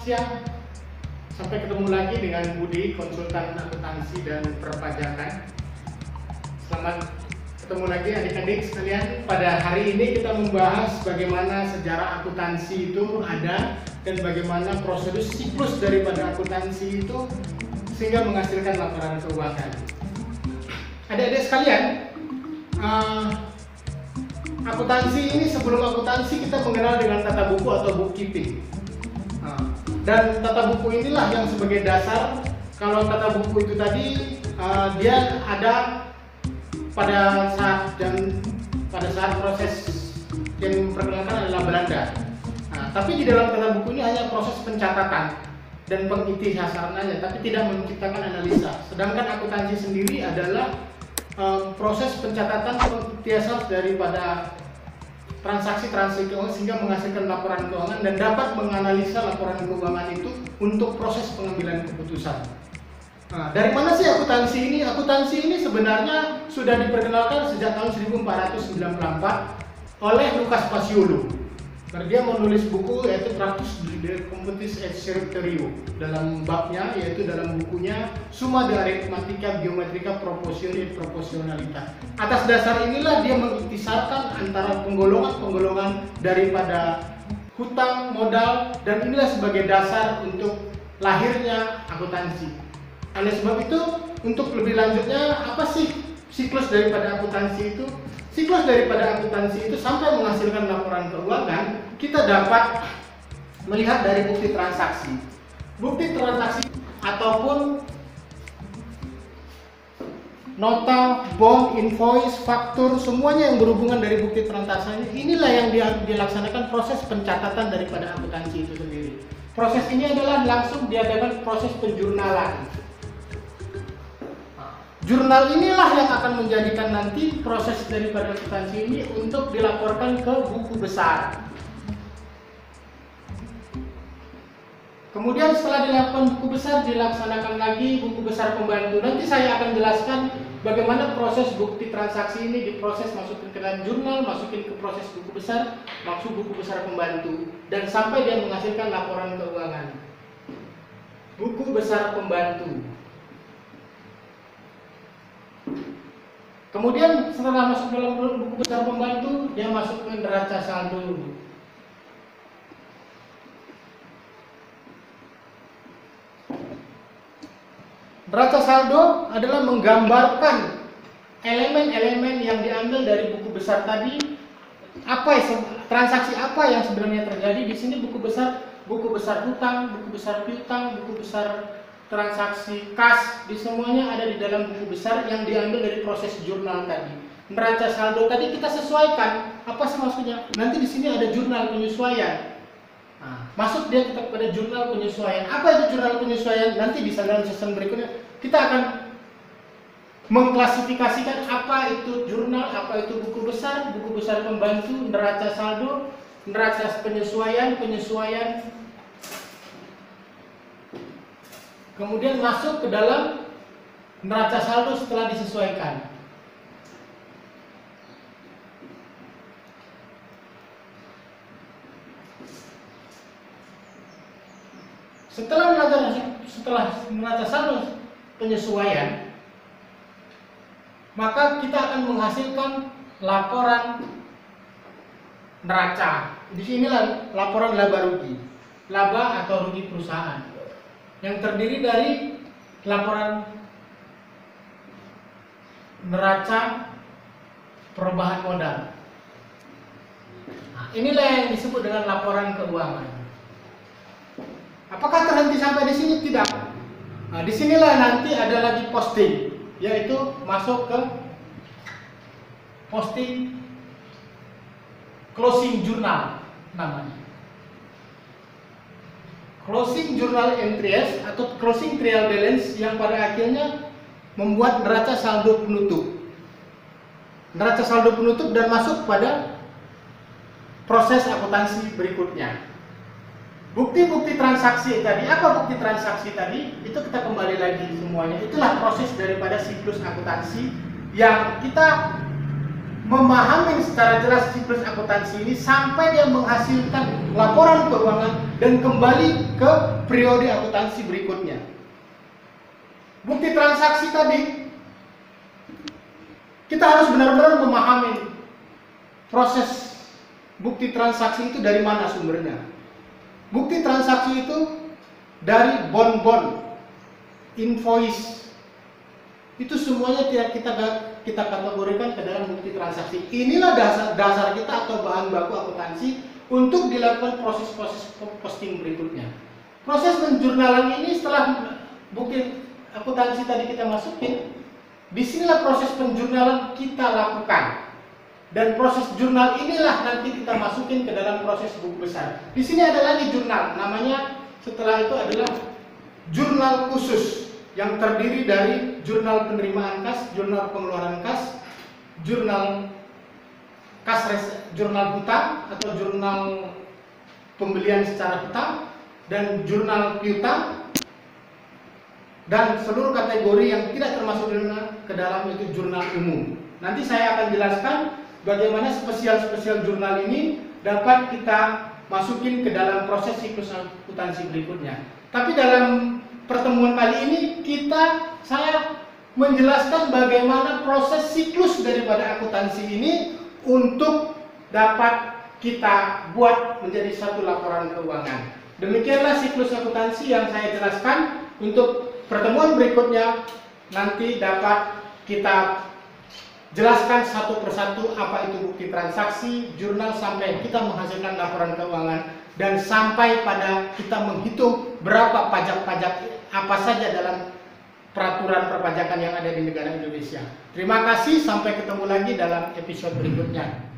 siang. Sampai ketemu lagi dengan Budi, konsultan akuntansi dan perpajakan. Selamat ketemu lagi adik-adik sekalian. Pada hari ini kita membahas bagaimana sejarah akuntansi itu ada dan bagaimana prosedur siklus daripada akuntansi itu sehingga menghasilkan laporan keuangan. Adik-adik sekalian, akuntansi ini, sebelum akuntansi kita mengenal dengan tata buku atau bookkeeping. Dan tata buku inilah yang sebagai dasar. Kalau tata buku itu tadi dia ada pada saat proses yang memperkenalkan adalah Belanda. Tapi di dalam tata buku ini hanya proses pencatatan dan pengitihasan saja, tapi tidak menciptakan analisa. Sedangkan akuntansi sendiri adalah proses pencatatan pengitihasan daripada transaksi-transaksi keuangan sehingga menghasilkan laporan keuangan dan dapat menganalisa laporan keuangan itu untuk proses pengambilan keputusan. Nah, dari mana sih akuntansi ini? Akuntansi ini sebenarnya sudah diperkenalkan sejak tahun 1494 oleh Lucas Paciolo. Dia menulis buku yaitu Tractus de Computis et Sertorio. Dalam babnya, yaitu dalam bukunya Summa de Arithmetica Geometrica Proportione et Proportionalita. Atas dasar inilah dia mengintisarkan antara penggolongan-penggolongan daripada hutang, modal, dan inilah sebagai dasar untuk lahirnya akuntansi. Oleh sebab itu, untuk lebih lanjutnya, apa sih siklus daripada akuntansi itu? Siklus daripada akuntansi itu sampai menghasilkan laporan keuangan, kita dapat melihat dari bukti transaksi. Bukti transaksi ataupun nota, bond, invoice, faktur, semuanya yang berhubungan dari bukti transaksi inilah yang dilaksanakan proses pencatatan daripada akuntansi itu sendiri. Proses ini adalah langsung diadakan proses penjurnalan. Jurnal inilah yang akan menjadikan nanti proses daripada akuntansi ini untuk dilaporkan ke buku besar. Kemudian setelah dilakukan buku besar, dilaksanakan lagi buku besar pembantu. Nanti saya akan jelaskan bagaimana proses bukti transaksi ini diproses, masukin ke dalam jurnal, masukin ke proses buku besar, masuk buku besar pembantu, dan sampai dia menghasilkan laporan keuangan. Buku besar pembantu. Kemudian setelah masuk dalam buku besar pembantu, dia masuk ke neraca saldo. Neraca saldo adalah menggambarkan elemen-elemen yang diambil dari buku besar tadi. Transaksi apa yang sebenarnya terjadi di sini? Buku besar hutang, buku besar piutang, buku besar transaksi kas, di semuanya ada di dalam buku besar yang diambil dari proses jurnal tadi. Neraca saldo tadi kita sesuaikan. Apa sih maksudnya? Nanti di sini ada jurnal penyesuaian. Masuk dia kepada jurnal penyesuaian. Apa itu jurnal penyesuaian? Nanti di dalam season berikutnya kita akan mengklasifikasikan apa itu jurnal, apa itu buku besar pembantu, neraca saldo, neraca penyesuaian, kemudian masuk ke dalam neraca saldo setelah disesuaikan. Setelah neraca saldo penyesuaian, maka kita akan menghasilkan laporan neraca. Di sinilah laporan laba rugi, laba atau rugi perusahaan, yang terdiri dari laporan neraca perubahan modal. Inilah yang disebut dengan laporan keuangan. Apakah terhenti sampai di sini? Tidak. Disinilah nanti ada lagi posting, yaitu masuk ke posting closing journal namanya. Closing journal entries atau closing trial balance yang pada akhirnya membuat neraca saldo penutup. Neraca saldo penutup dan masuk pada proses akuntansi berikutnya. Bukti-bukti transaksi tadi, apa bukti transaksi tadi? Itu kita kembali lagi semuanya. Itulah proses daripada siklus akuntansi yang kita memahami secara jelas siklus akuntansi ini sampai dia menghasilkan laporan keuangan dan kembali ke periode akuntansi berikutnya. Bukti transaksi tadi, kita harus benar-benar memahami proses bukti transaksi itu dari mana sumbernya. Bukti transaksi itu dari bon-bon, invoice, itu semuanya kita kategorikan ke dalam bukti transaksi. Inilah dasar kita atau bahan baku akuntansi untuk dilakukan proses-proses posting berikutnya. Proses penjurnalan ini setelah bukti akuntansi tadi kita masukin, disinilah proses penjurnalan kita lakukan. Dan proses jurnal inilah nanti kita masukin ke dalam proses buku besar. Di sini ada lagi jurnal, namanya setelah itu adalah jurnal khusus yang terdiri dari jurnal penerimaan kas, jurnal pengeluaran kas, jurnal jurnal hutang atau jurnal pembelian secara hutang, dan jurnal piutang, dan seluruh kategori yang tidak termasuk ke dalam itu jurnal umum. Nanti saya akan jelaskan bagaimana spesial jurnal ini dapat kita masukin ke dalam proses siklus akuntansi berikutnya. Tapi dalam pertemuan kali ini saya menjelaskan bagaimana proses siklus daripada akuntansi ini untuk dapat kita buat menjadi satu laporan keuangan. Demikianlah siklus akuntansi yang saya jelaskan. Untuk pertemuan berikutnya nanti dapat kita jelaskan satu persatu apa itu bukti transaksi, jurnal, sampai kita menghasilkan laporan keuangan, dan sampai pada kita menghitung berapa pajak-pajak apa saja dalam peraturan perpajakan yang ada di negara Indonesia. Terima kasih, sampai ketemu lagi dalam episode berikutnya.